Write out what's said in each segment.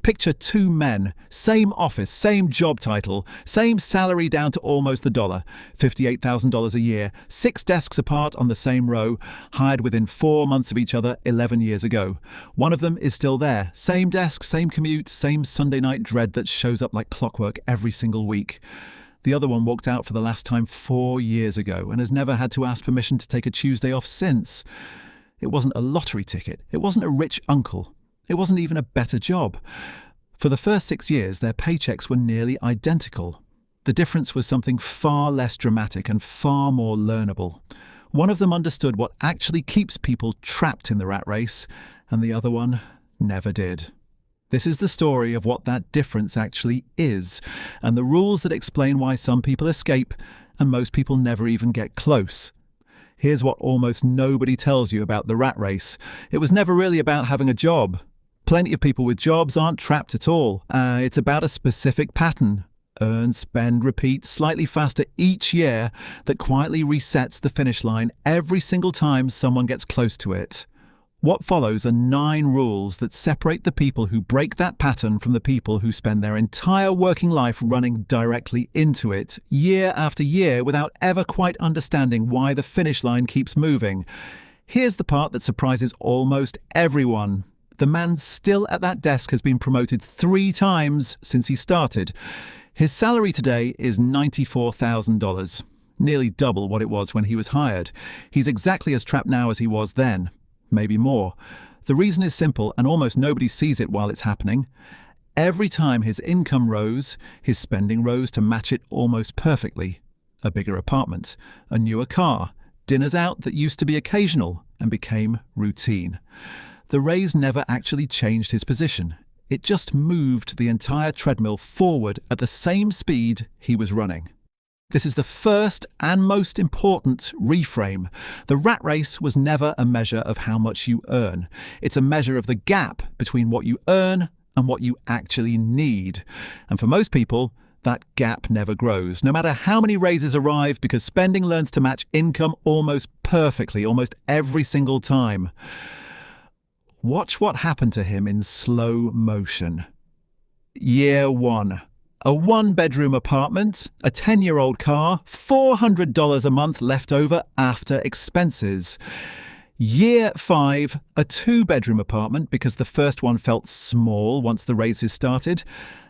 Picture two men, same office, same job title, same salary down to almost the dollar, $58,000 a year, 6 desks apart on the same row, hired within 4 months of each other 11 years ago. One of them is still there, same desk, same commute, same Sunday night dread that shows up like clockwork every single week. The other one walked out for the last time 4 years ago and has never had to ask permission to take a Tuesday off since. It wasn't a lottery ticket. It wasn't a rich uncle. It wasn't even a better job. For the first 6 years, their paychecks were nearly identical. The difference was something far less dramatic and far more learnable. One of them understood what actually keeps people trapped in the rat race, and the other one never did. This is the story of what that difference actually is, and the rules that explain why some people escape and most people never even get close. Here's what almost nobody tells you about the rat race. It was never really about having a job. Plenty of people with jobs aren't trapped at all. It's about a specific pattern. Earn, spend, repeat slightly faster each year that quietly resets the finish line every single time someone gets close to it. What follows are 9 rules that separate the people who break that pattern from the people who spend their entire working life running directly into it, year after year, without ever quite understanding why the finish line keeps moving. Here's the part that surprises almost everyone. The man still at that desk has been promoted 3 times since he started. His salary today is $94,000, nearly double what it was when he was hired. He's exactly as trapped now as he was then. Maybe more. The reason is simple, and almost nobody sees it while it's happening. Every time his income rose, his spending rose to match it almost perfectly. A bigger apartment, a newer car, dinners out that used to be occasional and became routine. The raise never actually changed his position. It just moved the entire treadmill forward at the same speed he was running. This is the first and most important reframe. The rat race was never a measure of how much you earn. It's a measure of the gap between what you earn and what you actually need. And for most people, that gap never grows, no matter how many raises arrive, because spending learns to match income almost perfectly, almost every single time. Watch what happened to him in slow motion. Year 1. A 1-bedroom apartment, a 10-year-old car, $400 a month left over after expenses. Year 5, a 2-bedroom apartment because the first one felt small once the raises started.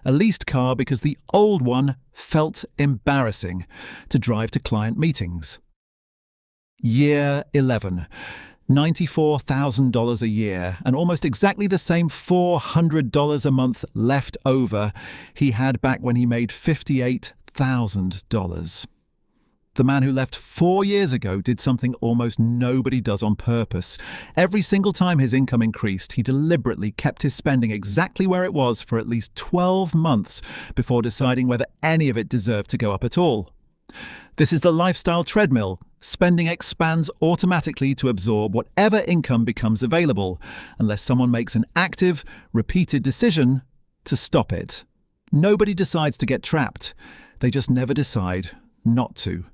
A leased car because the old one felt embarrassing to drive to client meetings. Year 11. $94,000 a year and almost exactly the same $400 a month left over he had back when he made $58,000. The man who left 4 years ago did something almost nobody does on purpose. Every single time his income increased, he deliberately kept his spending exactly where it was for at least 12 months before deciding whether any of it deserved to go up at all. This is the lifestyle treadmill. Spending expands automatically to absorb whatever income becomes available, unless someone makes an active, repeated decision to stop it. Nobody decides to get trapped. They just never decide not to.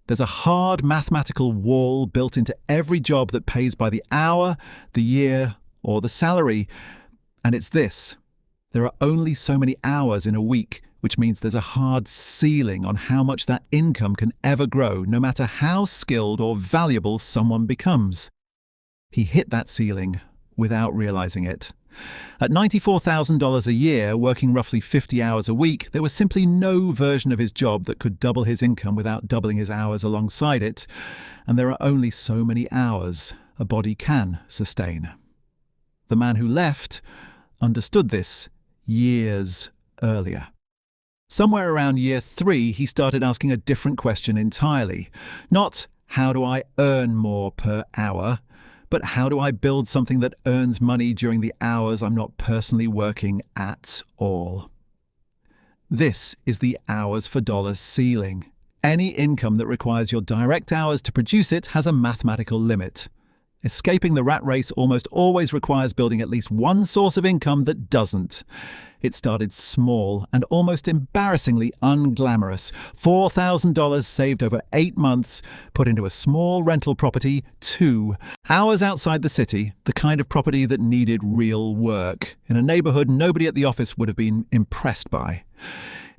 There's a hard mathematical wall built into every job that pays by the hour, the year, or the salary. And it's this. There are only so many hours in a week, which means there's a hard ceiling on how much that income can ever grow, no matter how skilled or valuable someone becomes. He hit that ceiling without realizing it. At $94,000 a year, working roughly 50 hours a week, there was simply no version of his job that could double his income without doubling his hours alongside it, and there are only so many hours a body can sustain. The man who left understood this years earlier. Somewhere around year 3, he started asking a different question entirely. Not, how do I earn more per hour? But how do I build something that earns money during the hours I'm not personally working at all? This is the hours for dollars ceiling. Any income that requires your direct hours to produce it has a mathematical limit. Escaping the rat race almost always requires building at least one source of income that doesn't. It started small and almost embarrassingly unglamorous. $4,000 saved over 8 months, put into a small rental property, 2 hours outside the city, the kind of property that needed real work, in a neighborhood nobody at the office would have been impressed by.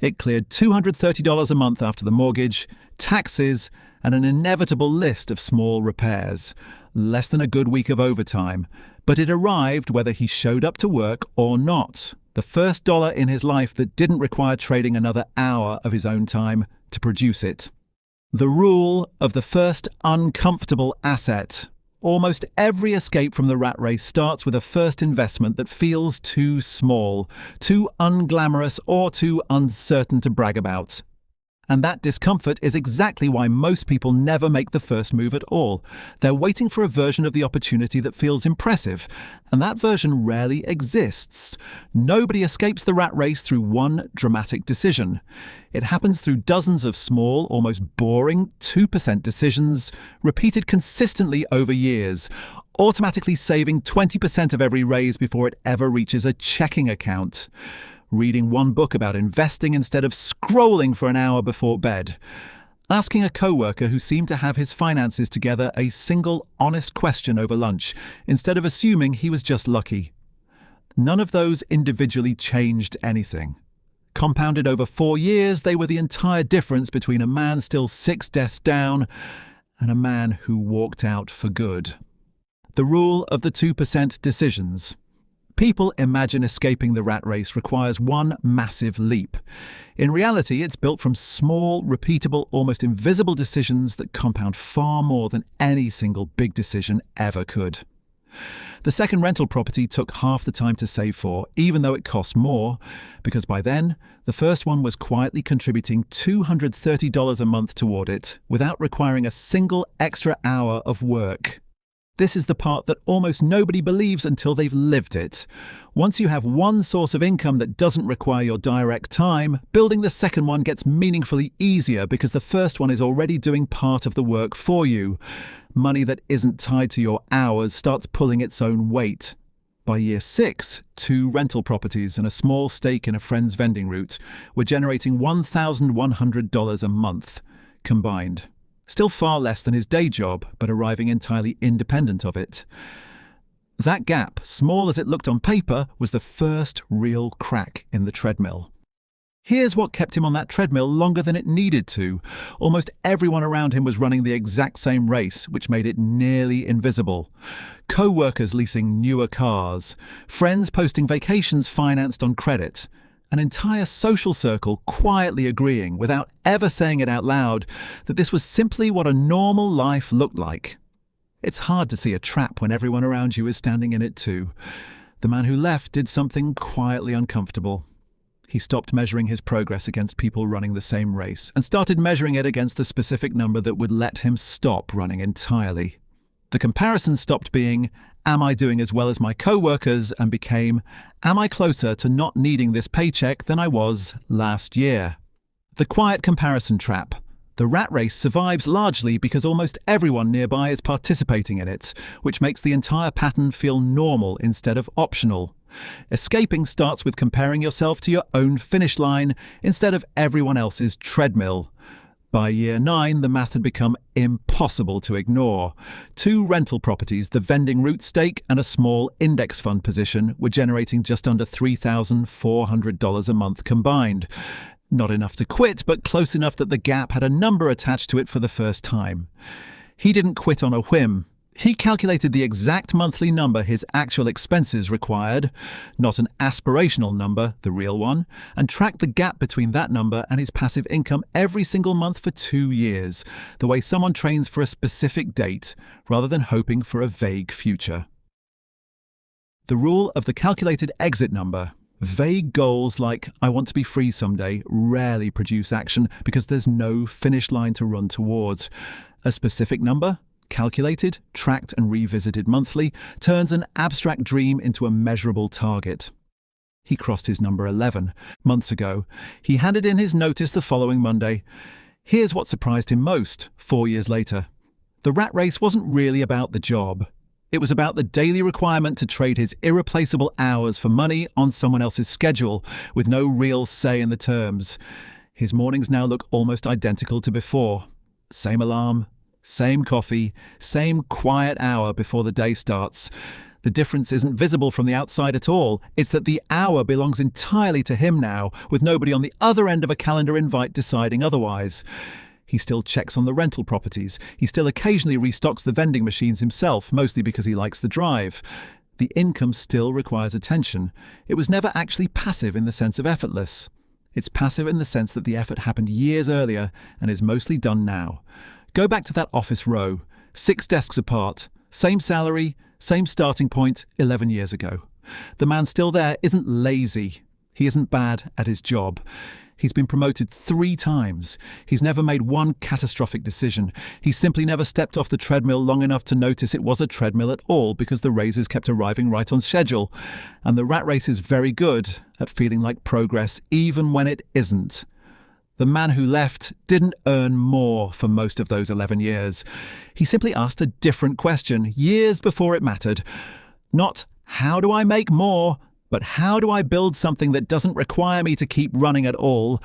It cleared $230 a month after the mortgage, taxes, and an inevitable list of small repairs. Less than a good week of overtime, but it arrived whether he showed up to work or not. The first dollar in his life that didn't require trading another hour of his own time to produce it. The rule of the first uncomfortable asset. Almost every escape from the rat race starts with a first investment that feels too small, too unglamorous, or too uncertain to brag about. And that discomfort is exactly why most people never make the first move at all. They're waiting for a version of the opportunity that feels impressive, and that version rarely exists. Nobody escapes the rat race through one dramatic decision. It happens through dozens of small, almost boring 2% decisions, repeated consistently over years, automatically saving 20% of every raise before it ever reaches a checking account. Reading one book about investing instead of scrolling for an hour before bed. Asking a coworker who seemed to have his finances together a single honest question over lunch, instead of assuming he was just lucky. None of those individually changed anything. Compounded over 4 years, they were the entire difference between a man still 6 desks down and a man who walked out for good. The rule of the 2% decisions. People imagine escaping the rat race requires one massive leap. In reality, it's built from small, repeatable, almost invisible decisions that compound far more than any single big decision ever could. The second rental property took half the time to save for, even though it cost more, because by then, the first one was quietly contributing $230 a month toward it, without requiring a single extra hour of work. This is the part that almost nobody believes until they've lived it. Once you have one source of income that doesn't require your direct time, building the second one gets meaningfully easier because the first one is already doing part of the work for you. Money that isn't tied to your hours starts pulling its own weight. By year 6, 2 rental properties and a small stake in a friend's vending route were generating $1,100 a month, combined. Still far less than his day job, but arriving entirely independent of it. That gap, small as it looked on paper, was the first real crack in the treadmill. Here's what kept him on that treadmill longer than it needed to. Almost everyone around him was running the exact same race, which made it nearly invisible. Co-workers leasing newer cars, friends posting vacations financed on credit, an entire social circle quietly agreeing, without ever saying it out loud, that this was simply what a normal life looked like. It's hard to see a trap when everyone around you is standing in it too. The man who left did something quietly uncomfortable. He stopped measuring his progress against people running the same race and started measuring it against the specific number that would let him stop running entirely. The comparison stopped being, am I doing as well as my co-workers, and became, am I closer to not needing this paycheck than I was last year? The quiet comparison trap. The rat race survives largely because almost everyone nearby is participating in it, which makes the entire pattern feel normal instead of optional. Escaping starts with comparing yourself to your own finish line instead of everyone else's treadmill. By year 9, the math had become impossible to ignore. 2 rental properties, the vending route stake and a small index fund position were generating just under $3,400 a month combined. Not enough to quit, but close enough that the gap had a number attached to it for the first time. He didn't quit on a whim. He calculated the exact monthly number his actual expenses required, not an aspirational number, the real one, and tracked the gap between that number and his passive income every single month for 2 years, the way someone trains for a specific date, rather than hoping for a vague future. The rule of the calculated exit number. Vague goals like, I want to be free someday, rarely produce action because there's no finish line to run towards. A specific number, calculated, tracked and revisited monthly, turns an abstract dream into a measurable target. He crossed his number 11 months ago. He handed in his notice the following Monday. Here's what surprised him most 4 years later. The rat race wasn't really about the job. It was about the daily requirement to trade his irreplaceable hours for money on someone else's schedule, with no real say in the terms. His mornings now look almost identical to before. Same alarm, same coffee, same quiet hour before the day starts. The difference isn't visible from the outside at all. It's that the hour belongs entirely to him now, with nobody on the other end of a calendar invite deciding otherwise. He still checks on the rental properties. He still occasionally restocks the vending machines himself, mostly because he likes the drive. The income still requires attention. It was never actually passive in the sense of effortless. It's passive in the sense that the effort happened years earlier and is mostly done now. Go back to that office row, 6 desks apart, same salary, same starting point 11 years ago. The man still there isn't lazy. He isn't bad at his job. He's been promoted 3 times. He's never made one catastrophic decision. He's simply never stepped off the treadmill long enough to notice it was a treadmill at all because the raises kept arriving right on schedule. And the rat race is very good at feeling like progress even when it isn't. The man who left didn't earn more for most of those 11 years. He simply asked a different question years before it mattered. Not, how do I make more? But how do I build something that doesn't require me to keep running at all?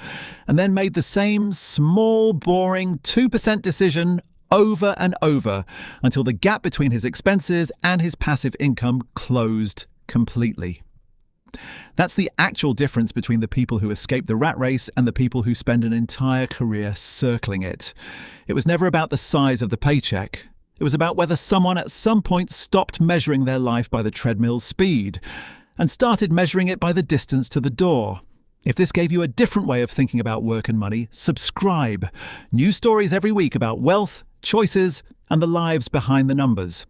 And then made the same small, boring 2% decision over and over until the gap between his expenses and his passive income closed completely. That's the actual difference between the people who escape the rat race and the people who spend an entire career circling it. It was never about the size of the paycheck. It was about whether someone at some point stopped measuring their life by the treadmill's speed and started measuring it by the distance to the door. If this gave you a different way of thinking about work and money, subscribe. New stories every week about wealth, choices, and the lives behind the numbers.